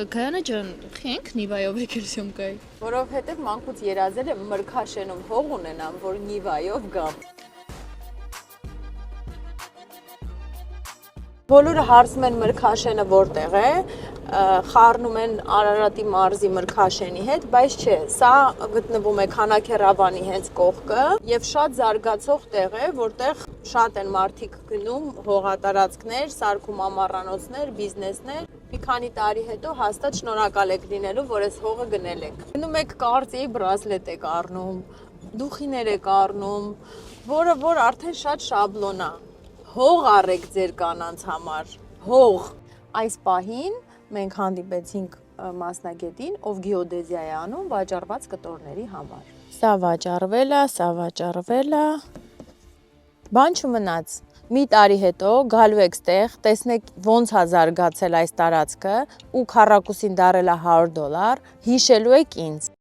Գայանա ջան, խենք Նիվայով եկել Սյոմկայի։ Որովհետև մանկուց երազել եմ մրգաշենում հող ունենամ, որ Նիվայով գամ։ Բոլորը հարցում են մրգաշենը որտեղ է, խառնում են Արարատի մարզի մրգաշենի հետ, բայց չէ, սա գտնվում է Քանաքեռավանի հենց կողքը եւ շատ զարգացող տեղ է, որտեղ շատ են մարդիկ գնում, հողատարածքներ, սարքում ամառանոցներ, բիզնեսներ։ Մի քանի տարի հետո հաստատ շնորհակալ եք լինելու, որ այս հողը գնել եք։ Գնում եք կարծիի բրազլետ եք առնում, դուխիներ եք առնում, որ արդեն շատ շաբլոն է։ Հող առեք ձեր կանանց համար, հող։ Այս պահին մենք հանդիպեցինք մասնագետին, ով գեոդեզիա է անում վաճառված կտորների համար։ Սա վաճառվել է, բան չմնաց։ Մի տարի հետո գալու եք ստեղ, տեսնեք ոնց է զարգացել այս տարածքը ու քառակուսին դարել է $100, հիշելու եք ինձ։